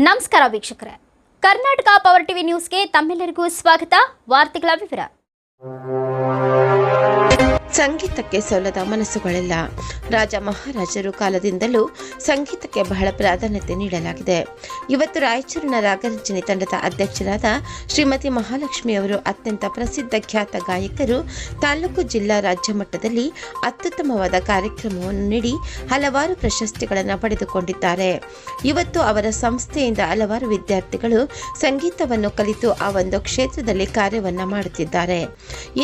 ನಮಸ್ಕಾರ ವೀಕ್ಷಕರೇ, Karnataka power TV ನ್ಯೂಸ್ಗೆ ತಮ್ಮೆಲ್ಲರಿಗೂ ಸ್ವಾಗತ. ವಾರ್ತೆಗಳ ವಿವರ. ಸಂಗೀತಕ್ಕೆ ಸೋಲದ ಮನಸ್ಸುಗಳಿಲ್ಲ. ರಾಜ ಮಹಾರಾಜರು ಕಾಲದಿಂದಲೂ ಸಂಗೀತಕ್ಕೆ ಬಹಳ ಪ್ರಾಧಾನ್ಯತೆ ನೀಡಲಾಗಿದೆ. ಇವತ್ತು ರಾಯಚೂರಿನ ರಾಗರಂಜನಿ ತಂಡದ ಅಧ್ಯಕ್ಷರಾದ ಶ್ರೀಮತಿ ಮಹಾಲಕ್ಷ್ಮಿ ಅವರು ಅತ್ಯಂತ ಪ್ರಸಿದ್ಧ ಖ್ಯಾತ ಗಾಯಕರು. ತಾಲೂಕು ಜಿಲ್ಲಾ ರಾಜ್ಯ ಮಟ್ಟದಲ್ಲಿ ಅತ್ಯುತ್ತಮವಾದ ಕಾರ್ಯಕ್ರಮವನ್ನು ನೀಡಿ ಹಲವಾರು ಪ್ರಶಸ್ತಿಗಳನ್ನು ಪಡೆದುಕೊಂಡಿದ್ದಾರೆ. ಇವತ್ತು ಅವರ ಸಂಸ್ಥೆಯಿಂದ ಹಲವಾರು ವಿದ್ಯಾರ್ಥಿಗಳು ಸಂಗೀತವನ್ನು ಕಲಿತು ಆ ಒಂದು ಕ್ಷೇತ್ರದಲ್ಲಿ ಕಾರ್ಯವನ್ನು ಮಾಡುತ್ತಿದ್ದಾರೆ.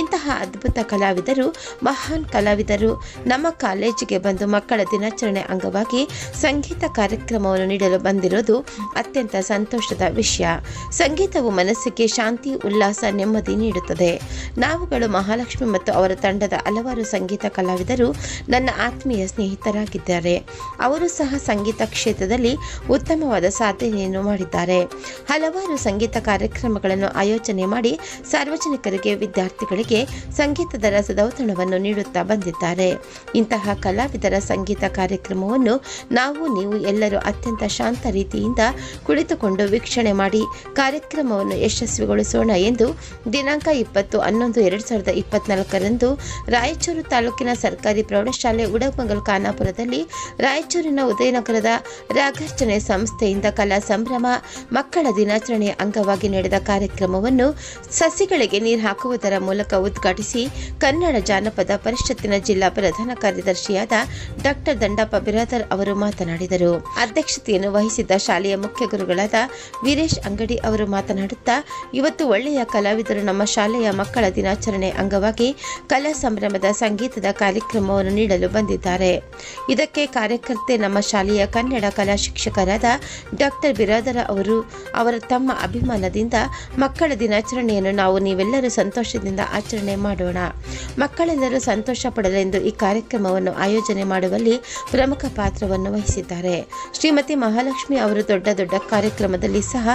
ಇಂತಹ ಅದ್ಭುತ ಕಲಾವಿದರು, ಮಹಾನ್ ಕಲಾವಿದರು ನಮ್ಮ ಕಾಲೇಜಿಗೆ ಬಂದು ಮಕ್ಕಳ ದಿನಾಚರಣೆ ಅಂಗವಾಗಿ ಸಂಗೀತ ಕಾರ್ಯಕ್ರಮವನ್ನು ನೀಡಲು ಬಂದಿರೋದು ಅತ್ಯಂತ ಸಂತೋಷದ ವಿಷಯ. ಸಂಗೀತವು ಮನಸ್ಸಿಗೆ ಶಾಂತಿ, ಉಲ್ಲಾಸ, ನೆಮ್ಮದಿ ನೀಡುತ್ತದೆ. ನಾವುಗಳು ಮಹಾಲಕ್ಷ್ಮಿ ಮತ್ತು ಅವರ ತಂಡದ ಹಲವಾರು ಸಂಗೀತ ಕಲಾವಿದರು ನನ್ನ ಆತ್ಮೀಯ ಸ್ನೇಹಿತರಾಗಿದ್ದಾರೆ. ಅವರು ಸಹ ಸಂಗೀತ ಕ್ಷೇತ್ರದಲ್ಲಿ ಉತ್ತಮವಾದ ಸಾಧನೆಯನ್ನು ಮಾಡಿದ್ದಾರೆ. ಹಲವಾರು ಸಂಗೀತ ಕಾರ್ಯಕ್ರಮಗಳನ್ನು ಆಯೋಜನೆ ಮಾಡಿ ಸಾರ್ವಜನಿಕರಿಗೆ, ವಿದ್ಯಾರ್ಥಿಗಳಿಗೆ ಸಂಗೀತದ ರಸದೌತಣವನ್ನು ನೀಡುತ್ತಾ ಬಂದಿದ್ದಾರೆ. ಇಂತಹ ಕಲಾವಿದರ ಸಂಗೀತ ಕಾರ್ಯಕ್ರಮವನ್ನು ನೀವು ಎಲ್ಲರೂ ಅತ್ಯಂತ ಶಾಂತ ರೀತಿಯಿಂದ ಕುಳಿತುಕೊಂಡು ವೀಕ್ಷಣೆ ಮಾಡಿ ಕಾರ್ಯಕ್ರಮವನ್ನು ಯಶಸ್ವಿಗೊಳಿಸೋಣ ಎಂದು ದಿನಾಂಕ 20/11/2024 ರಾಯಚೂರು ತಾಲೂಕಿನ ಸರ್ಕಾರಿ ಪ್ರೌಢಶಾಲೆ ಉಡಮಗಲ್ ಖಾನಾಪುರದಲ್ಲಿ ರಾಯಚೂರಿನ ಉದಯನಗರದ ರಾಗರ್ಜನೆ ಸಂಸ್ಥೆಯಿಂದ ಕಲಾ ಸಂಭ್ರಮ ಮಕ್ಕಳ ದಿನಾಚರಣೆಯ ಅಂಗವಾಗಿ ನಡೆದ ಕಾರ್ಯಕ್ರಮವನ್ನು ಸಸಿಗಳಿಗೆ ನೀರು ಹಾಕುವುದರ ಮೂಲಕ ಉದ್ಘಾಟಿಸಿ ಕನ್ನಡ ಜಾನಪದ ಪರಿಷತ್ತಿನ ಜಿಲ್ಲಾ ಪ್ರಧಾನ ಕಾರ್ಯದರ್ಶಿಯಾದ ಡಾಕ್ಟರ್ ದಂಡಪ್ಪ ಬಿರಾದರ್ ಅವರು ಮಾತನಾಡಿದರು. ಅಧ್ಯಕ್ಷತೆಯನ್ನು ವಹಿಸಿದ್ದ ಶಾಲೆಯ ಮುಖ್ಯ ಗುರುಗಳಾದ ವೀರೇಶ್ ಅಂಗಡಿ ಅವರು ಮಾತನಾಡುತ್ತಾ, ಇವತ್ತು ಒಳ್ಳೆಯ ಕಲಾವಿದರು ನಮ್ಮ ಶಾಲೆಯ ಮಕ್ಕಳ ದಿನಾಚರಣೆ ಅಂಗವಾಗಿ ಕಲಾ ಸಂಭ್ರಮದ ಸಂಗೀತದ ಕಾರ್ಯಕ್ರಮವನ್ನು ನೀಡಲು ಬಂದಿದ್ದಾರೆ. ಇದಕ್ಕೆ ಕಾರ್ಯಕರ್ತೆ ನಮ್ಮ ಶಾಲೆಯ ಕನ್ನಡ ಕಲಾ ಶಿಕ್ಷಕರಾದ ಡಾಕ್ಟರ್ ಬಿರಾದರ ಅವರು ಅವರ ತಮ್ಮ ಅಭಿಮಾನದಿಂದ ಮಕ್ಕಳ ದಿನಾಚರಣೆಯನ್ನು ನೀವೆಲ್ಲರೂ ಸಂತೋಷದಿಂದ ಆಚರಣೆ ಮಾಡೋಣ, ಮಕ್ಕಳೆಲ್ಲರೂ ಸಂತೋಷ ಪಡಲೆಂದು ಈ ಕಾರ್ಯಕ್ರಮವನ್ನು ಆಯೋಜನೆ ಮಾಡುವಲ್ಲಿ ಪ್ರಮುಖ ಪಾತ್ರವನ್ನು ವಹಿಸಿದ್ದಾರೆ. ಶ್ರೀಮತಿ ಮಹಾಲಕ್ಷ್ಮಿ ಅವರು ದೊಡ್ಡ ದೊಡ್ಡ ಕಾರ್ಯಕ್ರಮದಲ್ಲಿ ಸಹ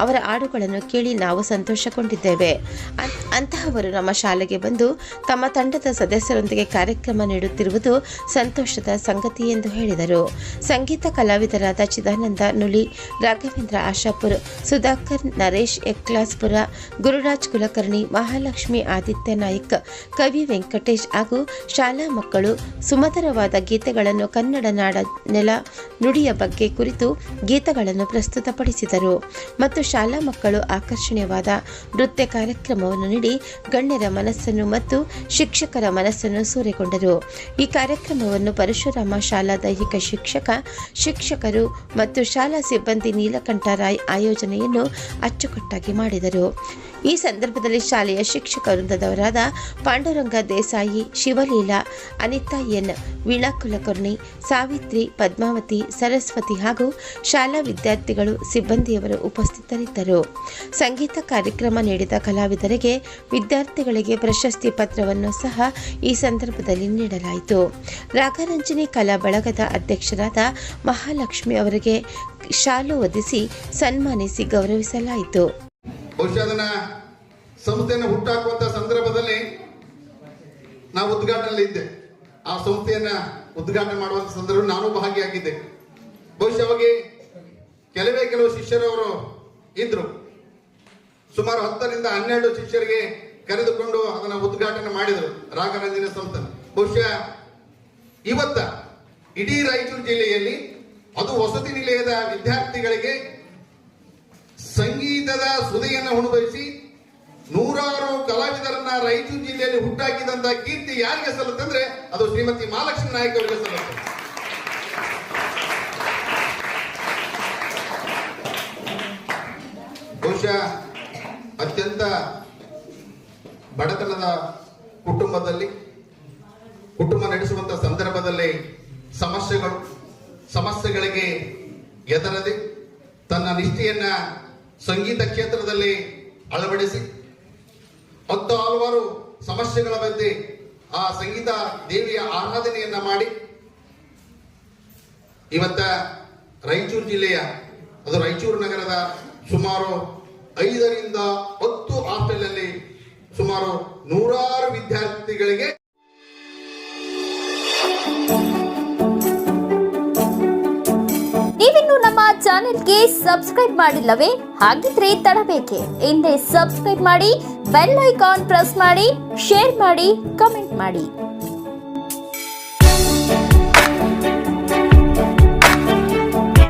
ಅವರ ಹಾಡುಗಳನ್ನು ಕೇಳಿ ನಾವು ಸಂತೋಷಗೊಂಡಿದ್ದೇವೆ. ಅಂತಹವರು ನಮ್ಮ ಶಾಲೆಗೆ ಬಂದು ತಮ್ಮ ತಂಡದ ಸದಸ್ಯರೊಂದಿಗೆ ಕಾರ್ಯಕ್ರಮ ನೀಡುತ್ತಿರುವುದು ಸಂತೋಷದ ಸಂಗತಿ ಎಂದು ಹೇಳಿದರು. ಸಂಗೀತ ಕಲಾವಿದರಾದ ಚಿದಾನಂದ ನುಲಿ, ರಾಘವೇಂದ್ರ ಆಶಾಪುರ್, ಸುಧಾಕರ್ ನರೇಶ್ ಎಕ್ಲಾಸ್ಪುರ, ಗುರುರಾಜ್ ಕುಲಕರ್ಣಿ, ಮಹಾಲಕ್ಷ್ಮಿ ಆದಿತ್ಯ ನಾಯ್ಕ್, ಕವಿ ವೆಂಕಟೇಶ್ ಹಾಗೂ ಶಾಲಾ ಮಕ್ಕಳು ಸುಮಧುರವಾದ ಗೀತೆಗಳನ್ನು ಕನ್ನಡ ನಾಡ ನೆಲ ನುಡಿಯ ಬಗ್ಗೆ ಕುರಿತು ಗೀತೆಗಳನ್ನು ಪ್ರಸ್ತುತಪಡಿಸಿದರು ಮತ್ತು ಶಾಲಾ ಮಕ್ಕಳು ಆಕರ್ಷಣೀಯವಾದ ನೃತ್ಯ ಕಾರ್ಯಕ್ರಮವನ್ನು ನೀಡಿ ಗಣ್ಯರ ಮನಸ್ಸನ್ನು ಮತ್ತು ಶಿಕ್ಷಕರ ಮನಸ್ಸನ್ನು ಸೂರೆಗೊಂಡರು. ಈ ಕಾರ್ಯಕ್ರಮವನ್ನು ಪರಶುರಾಮ ಶಾಲಾ ದೈಹಿಕ ಶಿಕ್ಷಕರು ಮತ್ತು ಶಾಲಾ ಸಿಬ್ಬಂದಿ ನೀಲಕಂಠ ರಾಯ್ ಆಯೋಜನೆಯನ್ನು ಅಚ್ಚುಕಟ್ಟಾಗಿ ಮಾಡಿದರು. ಈ ಸಂದರ್ಭದಲ್ಲಿ ಶಾಲೆಯ ಶಿಕ್ಷಕ ವೃಂದದವರಾದ ಪಾಂಡುರಂಗ ದೇಸಾಯಿ, ಶಿವಲೀಲಾ, ಅನಿತಾ ಎನ್, ವೀಣಾ ಕುಲಕರ್ಣಿ, ಸಾವಿತ್ರಿ, ಪದ್ಮಾವತಿ, ಸರಸ್ವತಿ ಹಾಗೂ ಶಾಲಾ ವಿದ್ಯಾರ್ಥಿಗಳು, ಸಿಬ್ಬಂದಿಯವರು ಉಪಸ್ಥಿತರಿದ್ದರು. ಸಂಗೀತ ಕಾರ್ಯಕ್ರಮ ನೀಡಿದ ಕಲಾವಿದರಿಗೆ, ವಿದ್ಯಾರ್ಥಿಗಳಿಗೆ ಪ್ರಶಸ್ತಿ ಪತ್ರವನ್ನು ಸಹ ಈ ಸಂದರ್ಭದಲ್ಲಿ ನೀಡಲಾಯಿತು. ರಾಗರಂಜನಿ ಕಲಾ ಬಳಗದ ಅಧ್ಯಕ್ಷರಾದ ಮಹಾಲಕ್ಷ್ಮಿ ಅವರಿಗೆ ಶಾಲು ಹೊದಿಸಿ ಸನ್ಮಾನಿಸಿ ಗೌರವಿಸಲಾಯಿತು. ಸಂಸ್ಥೆಯನ್ನು ಹುಟ್ಟಾಕುವಂತ ಸಂದರ್ಭದಲ್ಲಿ ನಾವು ಉದ್ಘಾಟನೆಯಲ್ಲಿ ಇದ್ದೆ. ಆ ಸಂಸ್ಥೆಯನ್ನ ಉದ್ಘಾಟನೆ ಮಾಡುವಂತ ಸಂದರ್ಭ ನಾನು ಭಾಗಿಯಾಗಿದ್ದೆ. ಬಹುಶಃ ಕೆಲವು ಶಿಷ್ಯರವರು ಇದ್ರು. ಸುಮಾರು 10-12 ಶಿಷ್ಯರಿಗೆ ಕರೆದುಕೊಂಡು ಅದನ್ನ ಉದ್ಘಾಟನೆ ಮಾಡಿದರು ರಾಗರಂಜನ ಸಂಸ್ಥೆ. ಬಹುಶಃ ಇವತ್ತ ಇಡೀ ರಾಯಚೂರು ಜಿಲ್ಲೆಯಲ್ಲಿ ಅದು ವಸತಿ ನಿಲಯದ ವಿದ್ಯಾರ್ಥಿಗಳಿಗೆ ಸಂಗೀತದ ಸುದೆಯನ್ನು ಉಣಬಡಿಸಿ ನೂರಾರು ಕಲಾವಿದರನ್ನ ರಾಯಚೂರು ಜಿಲ್ಲೆಯಲ್ಲಿ ಹುಟ್ಟಾಕಿದಂತ ಕೀರ್ತಿ ಯಾರಿಗೆ ಸಲ್ಲುತ್ತಂದ್ರೆ ಅದು ಶ್ರೀಮತಿ ಮಹಾಲಕ್ಷ್ಮಿ ನಾಯ್ಕ ಅವರಿಗೆ ಸಲ್ಲುತ್ತೆ. ಬಹುಶಃ ಅತ್ಯಂತ ಬಡತನದ ಕುಟುಂಬ ನಡೆಸುವಂತ ಸಂದರ್ಭದಲ್ಲಿ ಸಮಸ್ಯೆಗಳಿಗೆ ಎದರದೆ ತನ್ನ ನಿಷ್ಠೆಯನ್ನ ಸಂಗೀತ ಕ್ಷೇತ್ರದಲ್ಲಿ ಅಳವಡಿಸಿ ಹಲವಾರು ಸಮಸ್ಯೆಗಳ ಬಗ್ಗೆ ಆ ಸಂಗೀತ ದೇವಿಯ ಆರಾಧನೆಯನ್ನ ಮಾಡಿ ಇವತ್ತ ರಾಯಚೂರು ಜಿಲ್ಲೆಯ ರಾಯಚೂರು ನಗರದ ಸುಮಾರು 5-10 ಹಾಸ್ಟೆಲ್ ಸುಮಾರು ನೂರಾರು ವಿದ್ಯಾರ್ಥಿಗಳಿಗೆ ನೀವಿನ್ನು ನಮ್ಮ ಚಾನೆಲ್ ಚಾನೆಲ್ಗೆ ಸಬ್ಸ್ಕ್ರೈಬ್ ಮಾಡಿಲ್ಲವೇ? ಹಾಗಿದ್ರೆ ತಡಬೇಕೆ? ಹಿಂದೆ ಸಬ್ಸ್ಕ್ರೈಬ್ ಮಾಡಿ, ಬೆಲ್ ಐಕಾನ್ ಪ್ರೆಸ್ ಮಾಡಿ, ಶೇರ್ ಮಾಡಿ, ಕಮೆಂಟ್ ಮಾಡಿ.